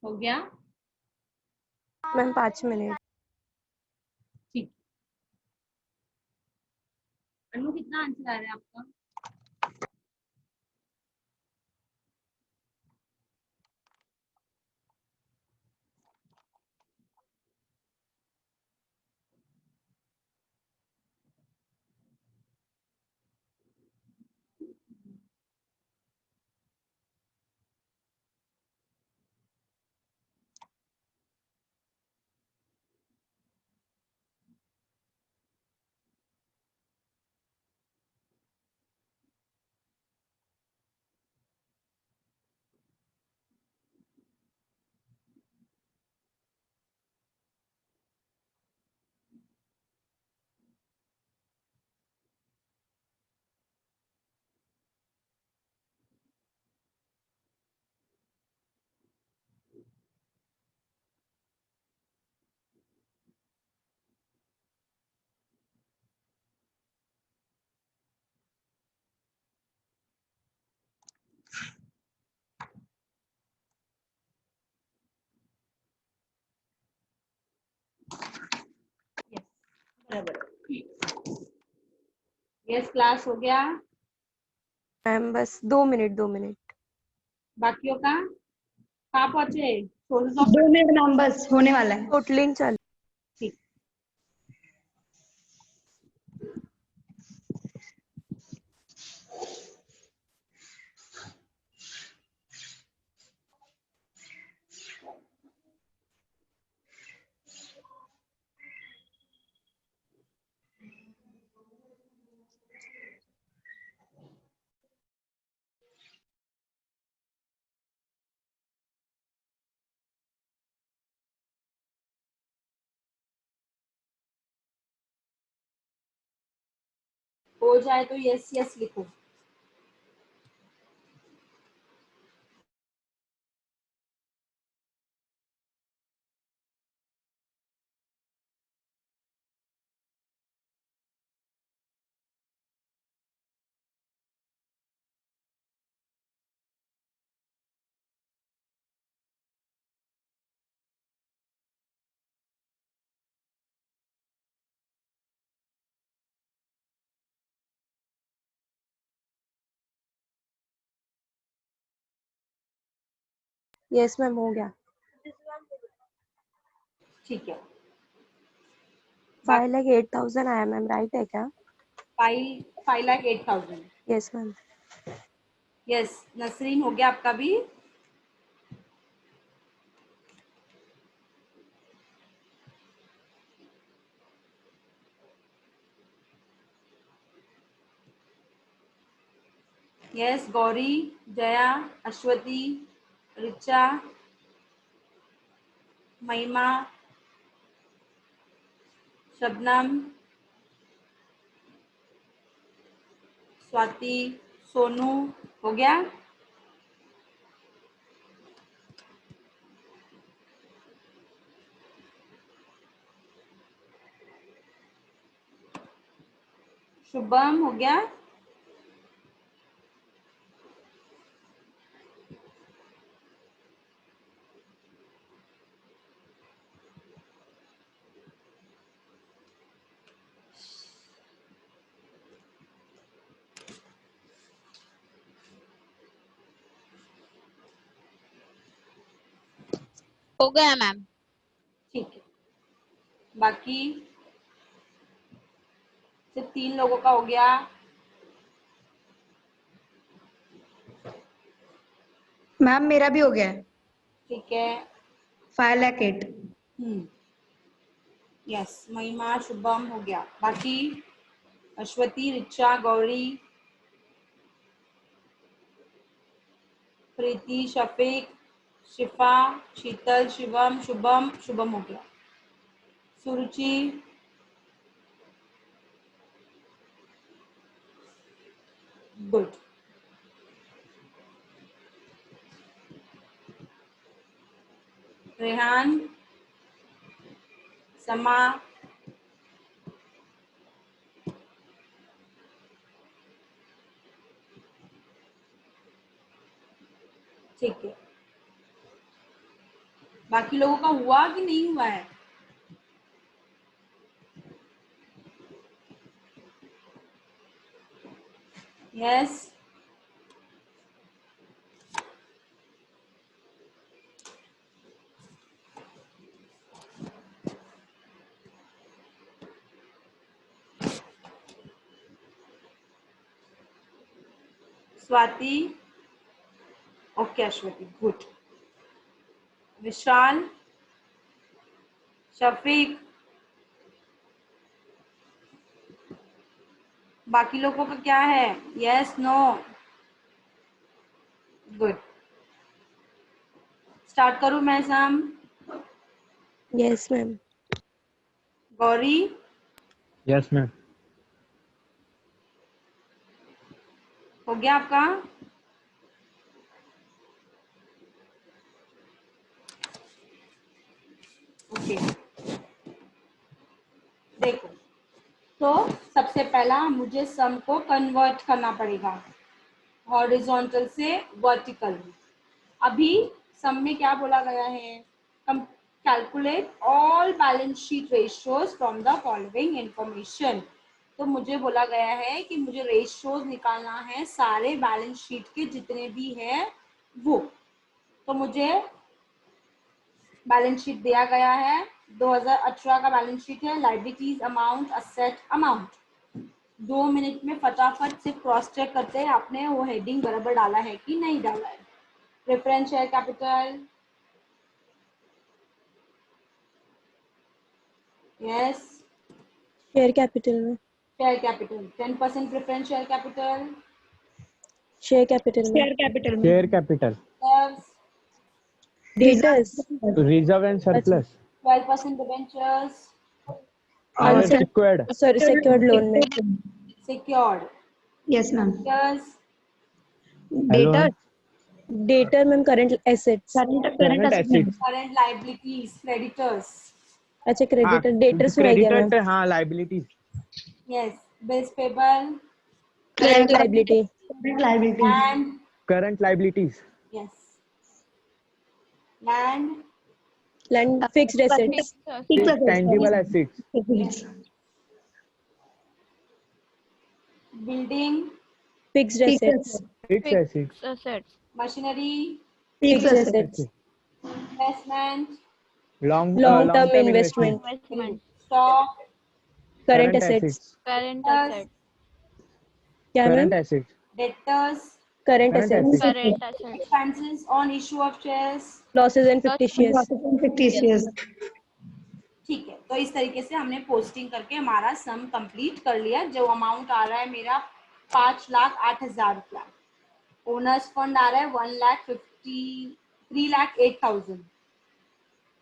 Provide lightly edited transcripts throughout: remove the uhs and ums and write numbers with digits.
हो गया? Ma'am 5 minute. ठीक। अनु कितना आंसर आ रहा है आपका? यस, बराबर। यस, क्लास हो गया। मैम बस 2 मिनट 2 मिनट। बाकियों का कहाँ पहुंचे? सोल्व 2 मिनट मैम, बस होने वाला है। टोटलिंग चालू। ठीक। हो जाए तो यस यस लिखो। यस मैम हो गया। ठीक है। 5,08,000 आया मैम, राइट है क्या? 5,08,000। Yes ma'am. यस, नसरीन हो गया आपका भी? यस, गौरी, जया, अश्वती, रिचा, महिमा, शबनम, स्वाति, सोनू हो गया? शुभम हो गया? हो गया मैम। ठीक है। बाकी सिर्फ 3 लोगों का हो गया। मैम मेरा भी हो गया है। ठीक है। 5,08,000। यस, महिमा, शुभम हो गया। बाकी अश्वती, रिचा, गौरी, प्रीति, शफीक, शिफा, शीतल, शिवम, शुभम, शुभम हो गया। सुरुचि, गुड। रेहान, समा, ठीक है। बाकी लोगों का हुआ कि नहीं हुआ है? Yes, Swathi, okay Ashwathi, good. Vishal, Shafeeq, बाकी लोगों का क्या है? Yes, no, good. स्टार्ट करूं मैं सम? Yes, ma'am. Gauri, yes ma'am. हो गया आपका? ओके, देखो, तो सबसे पहला मुझे सम को कन्वर्ट करना पड़ेगा हॉरिजॉन्टल से वर्टिकल में। अभी सम में क्या बोला गया है? Calculate all balance sheet ratios from the following information. तो मुझे बोला गया है कि मुझे रेशियोज निकालना है सारे बैलेंस शीट के जितने भी है वो। तो मुझे बैलेंस शीट दिया गया है, 2018 का बैलेंस शीट है, liabilities amount, asset amount. 2 minute में फटाफट से क्रॉस चेक करते हैं आपने वो हेडिंग बराबर डाला है कि नहीं डाला है। Preference share capital, yes, Share capital में. Share capital 10% preference share capital, Share capital में. शेयर कैपिटल में share capital, Debtors. Reserve and surplus, 12% debentures, और सेक्यूर्ड, Sorry, secured loan में. Secured, yes ma'am yes, hello, debtor Debtor में current assets. Current current asset assets, current liabilities, creditors, अच्छा हाँ creditor. Debtor सुनाई गया ma'am. Creditor, हाँ liabilities, yes, bills payable Current liability. Liability and current liabilities, yes, land, Land fixed assets. Tangible assets, building, Fixed assets. Fixed assets, assets, machinery, Fixed assets. Investment, long Long term term investment. investment, stock, Current current assets. Assets, current Yes. assets, क्या ma'am? Current assets, debtors, Current Current assets. assets. current assets, expenses on issue of shares। Losses and fictitious. Fictitious ठीक है, तो इस तरीके से हमने posting करके हमारा सम कंप्लीट कर लिया। जो अमाउंट आ रहा है मेरा 5,08,000 रुपया। ओनर्स फंड आ रहा है 3,08,000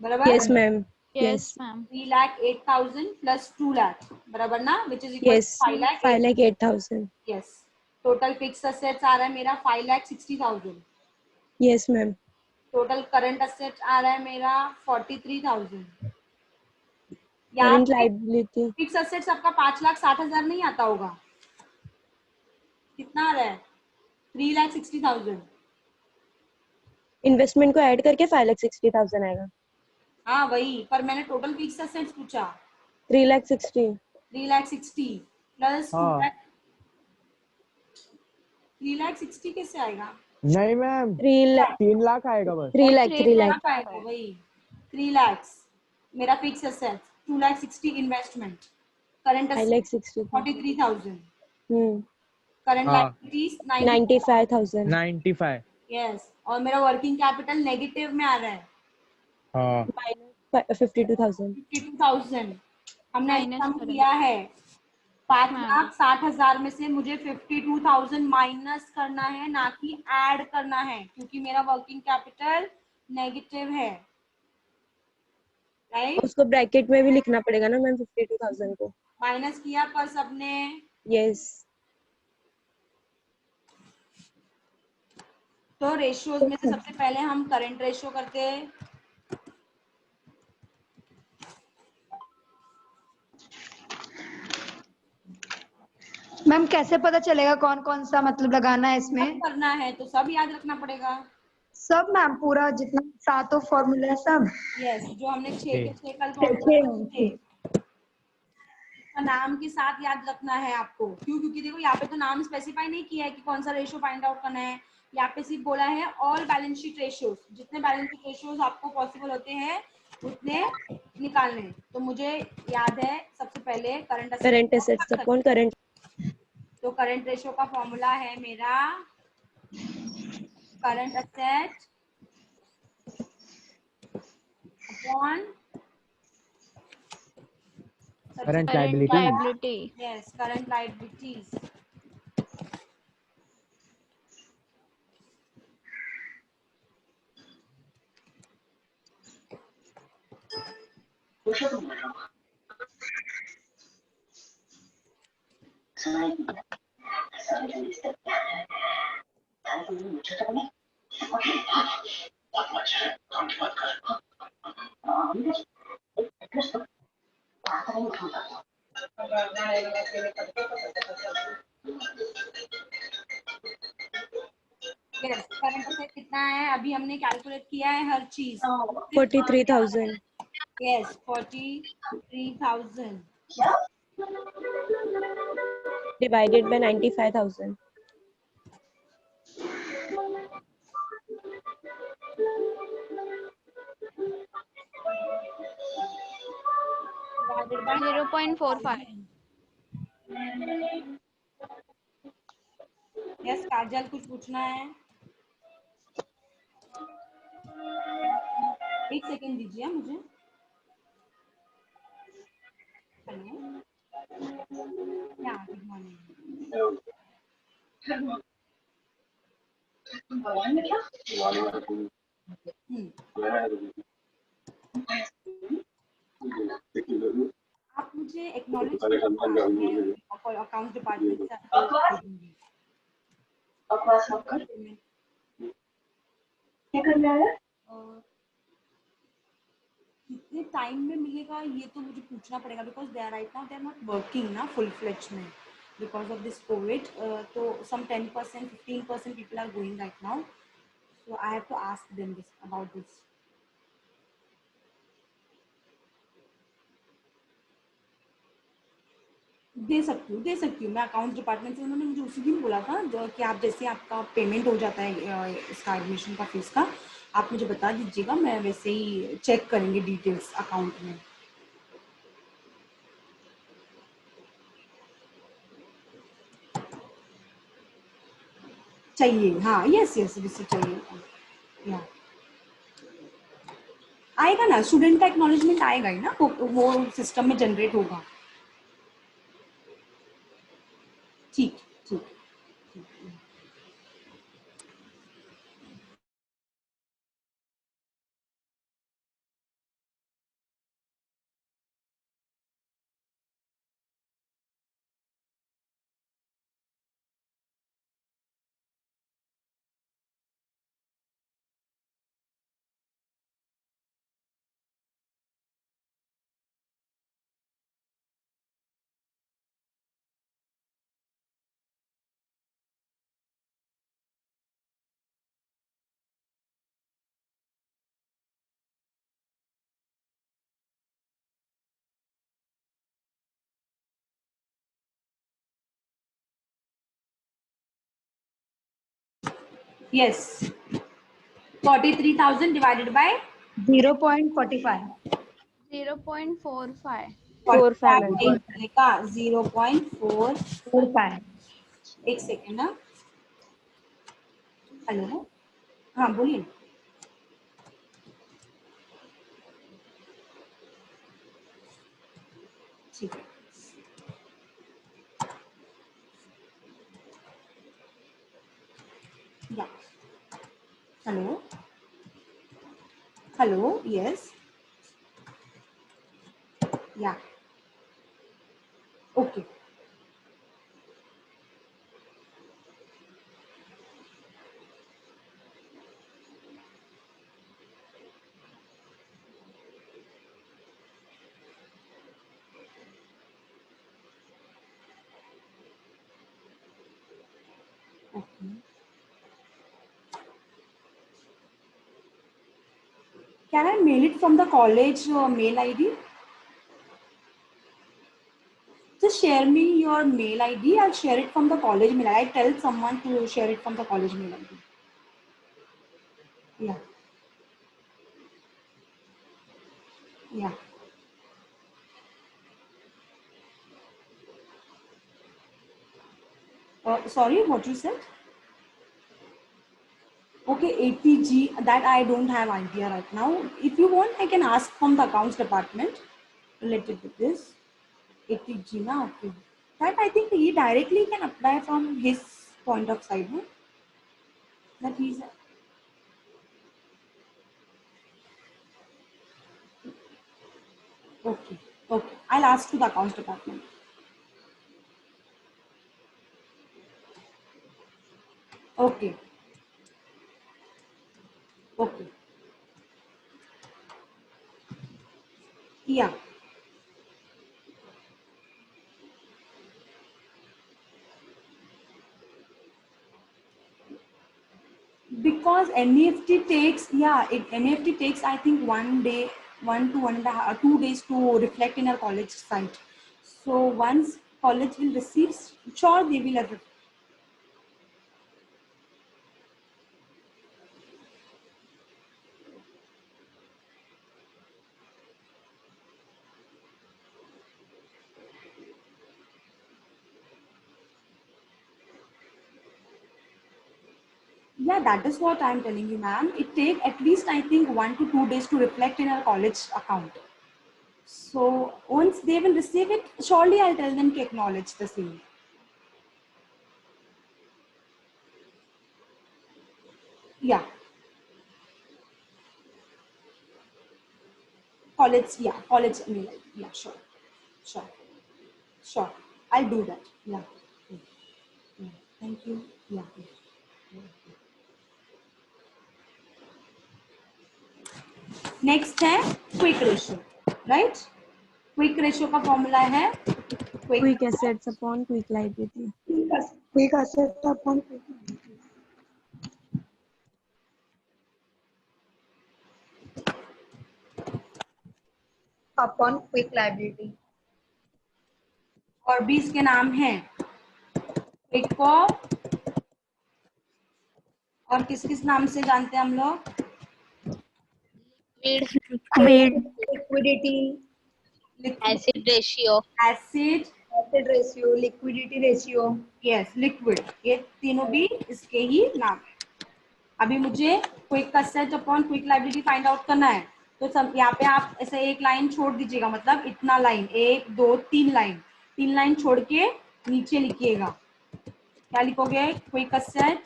बराबर। Yes ma'am. yes ma'am, 3,08,000 plus 2 lakh बराबर ना, which is equal Yes. 5,08,000. Yes. Total fixed assets आ रहा है मेरा 5,60,000। Yes ma'am. Total current assets आ रहा है मेरा 43,000। Current liability. फिक्स असेट्स आपका 5,60,000 नहीं आता होगा, कितना आ रहा है? 3,60,000। Investment को ऐड करके 5,60,000 आएगा. हाँ वही, पर मैंने टोटल फिक्स असेट्स पूछा। 3,60,000. 3,60,000 प्लस हाँ 3,60,000 कैसे आएगा? नहीं मैम 3 lakh. 3 लाख आएगा बस, 3 lakh. 3 lakh. लाख आएगा वही। 3 lakhs मेरा fix assets, 2,60,000 investment, current assets 5,60,000. 43,000, Hmm. Current हाँ। लायबिलिटीज 95,000. 95, यस, और मेरा वर्किंग कैपिटल नेगेटिव में आ रहा है हाँ Minus 52,000. 52,000। हमने Minus सम करें। किया है, हाँ। 5,60,000 में से मुझे 52,000 माइनस करना है, ना कि ऐड करना है, क्योंकि मेरा वर्किंग कैपिटल नेगेटिव है, राइट। उसको ब्रैकेट में भी लिखना पड़ेगा ना मैम 52,000 को. माइनस किया पर सबने, Yes. तो रेशियोज में से सबसे पहले हम करंट रेशियो करते हैं। मैम कैसे पता चलेगा कौन कौन सा मतलब लगाना है सब इसमें? करना है तो सब याद रखना पड़ेगा। सब मैम पूरा जितना सातों फॉर्मूला है सब। यस, जो हमने 6 के 6 कल छः फॉर्मूला छः। नाम के साथ याद रखना है आपको। क्यों? क्योंकि देखो यहाँ पे तो नाम स्पेसिफाई नहीं किया है कि कौन सा रेशियो फाइंड आउट करना है। यहाँ पे सिर्फ बोला है ऑल बैलेंस शीट रेशियोज, जितने बैलेंस शीट रेशियोज आपको पॉसिबल होते हैं उतने निकालने। तो मुझे याद है सबसे पहले करंट एसेट्स अपॉन करंट। तो करंट रेशियो का फॉर्मूला है मेरा current asset upon current Current liability. liability. Yes, current liabilities. Yes, current asset कितना है अभी हमने कैलकुलेट किया है हर चीज। 43,000 yes, 43,000 divided by 95,000। Divided by 0.45. Yes, Kajal कुछ पूछना है? एक सेकेंड दीजिए मुझे। हेलो, क्या गुड मॉर्निंग। आप मुझे एक्नॉलेज मैं अकाउंट डिपार्टमेंट से आपको दूंगी। कितने टाइम में मिलेगा ये तो मुझे पूछना पड़ेगा, because they are right now they are not working ना फुल फ्लेज में बिकॉज ऑफ दिस कोविड। तो some 10% 15% people are going right now, so I have to ask them this about this. दे सकती हूँ मैं अकाउंट डिपार्टमेंट से। उन्होंने मुझे उसी दिन बोला था जो कि आप जैसे आपका पेमेंट हो जाता है इसका एडमिशन का फीस का, आप मुझे बता दीजिएगा, मैं वैसे ही चेक करेंगे डिटेल्स अकाउंट में। चाहिए, हाँ, यस यस रिसिप्ट चाहिए या आएगा ना, स्टूडेंट का एक्नॉलेजमेंट आएगा ही ना, वो सिस्टम में जनरेट होगा। ठीक ठीक। Yes, 43,000 divided by 0.45। 0.45. 45 का 0.4। 45। एक सेकेंड ना। हेलो, हाँ बोलिए। ठीक है, या हेलो हेलो, यस या okay. Okay Can I mail it from the college mail ID? Just share me your mail ID. I'll share it from the college mail ID. I tell someone to share it from the college mail ID. Yeah. Yeah. Sorry, what you said? Okay, 80G, that I don't have idea right now. If you want, I can ask from the accounts department related to this. 80G, na? Okay. That I think he directly can apply from his point of side, no? That he's... Okay, okay. I'll ask to the accounts department. Okay, okay. Yeah. Because NEFT takes, NEFT takes, I think 1 day, 2 days to reflect in our college site. So once college will receive, sure they will have. Yeah, that is what I'm telling you, ma'am. It take at least, I think, 1 to 2 days to reflect in our college account. So once they will receive it, surely I'll tell them to acknowledge the same. Yeah. College, yeah, college mail ID. Yeah, sure. Sure. Sure. I'll do that. Yeah. Yeah. Thank you. Yeah. Next है quick ratio, right? Quick ratio का formula है Quick assets upon quick liability. Quick asset upon quick liability. और भी इसके नाम हैं quick को और किस किस नाम से जानते हैं हम लोग? Liquidity, acid ratio, acid, asset ratio, liquidity ratio. Yes, liquid, ये तीनों भी इसके ही नाम है। अभी मुझे quick asset upon quick liability find out करना है, तो सब यहाँ पे आप ऐसे एक लाइन छोड़ दीजिएगा, मतलब इतना लाइन, 1 2 3 लाइन, 3 लाइन छोड़ के नीचे लिखिएगा। क्या लिखोगे? Quick asset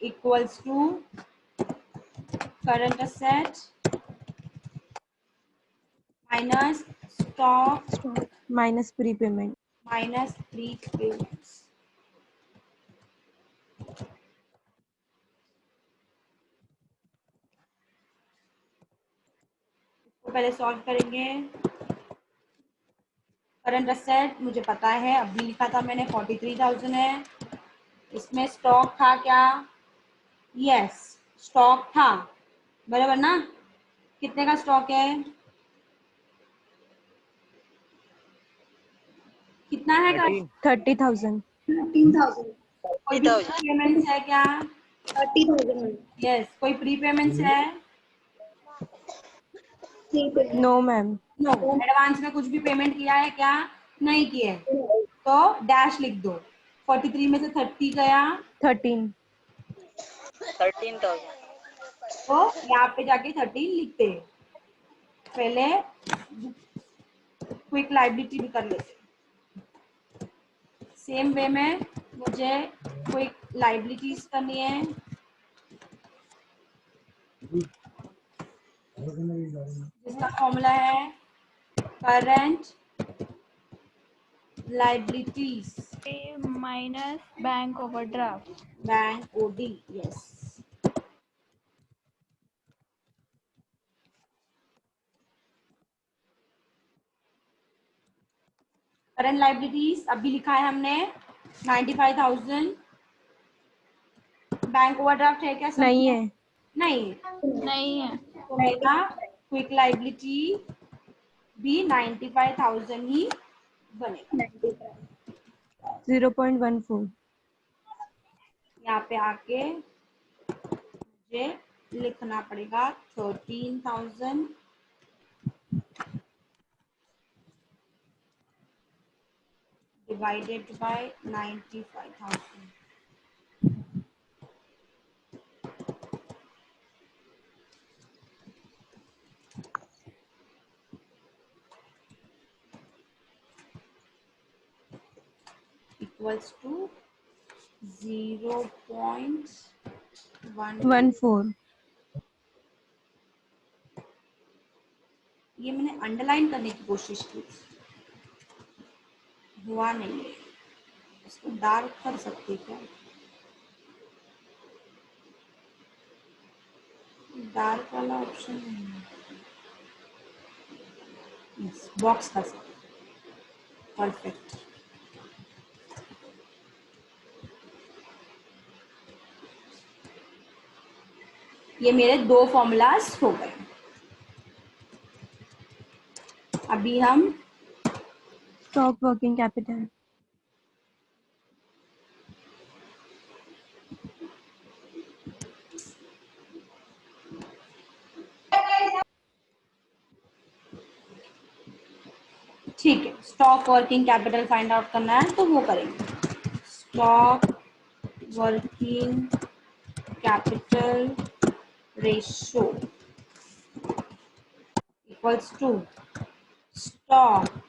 equals to current asset minus stock Stock minus prepayment. Minus prepayments. तो पहले सॉल्व करेंगे। करंट असेट मुझे पता है, अभी लिखा था मैंने 43,000 है। इसमें स्टॉक था क्या? यस, स्टॉक था, बराबर ना? कितने का स्टॉक है? कितना है का? 30,000. 13,000. कोई प्रीपेमेंट्स है क्या? 30,000. यस। कोई प्रीपेमेंट्स है? No, ma'am. नो। एडवांस में कुछ भी पेमेंट किया है क्या? नहीं किया है, तो डैश लिख दो। 43 में से 30 गया 13. 13,000. तो यहाँ पे जाके 13 लिखते हैं। पहले क्विक लायबिलिटी भी कर लेते हैं। सेम वे में मुझे क्विक लायबिलिटीज करनी है। जिसका फॉर्मूला है current liabilities minus bank overdraft. Bank OD, yes. Current liabilities अभी लिखा है हमने 95,000। बैंक ओवरड्राफ्ट है क्या? नहीं है. नहीं, नहीं है। रहेगा क्विक लाइबिलिटी भी 95,000 ही बनेगा। 0.14. यहाँ पे आके मुझे लिखना पड़ेगा 13,000 divided by 95,000. Equals to 0.14. ये मैंने अंडरलाइन करने की कोशिश की, हुआ नहीं है। इसको डार्क कर सकते क्या? डार्क वाला ऑप्शन नहीं है। बॉक्स कर सकते, परफेक्ट। ये मेरे 2 फॉर्मूलाज हो गए। अभी हम Stock working capital. ठीक है, stock working capital find out करना है तो वो करेंगे। Stock working capital ratio equals to stock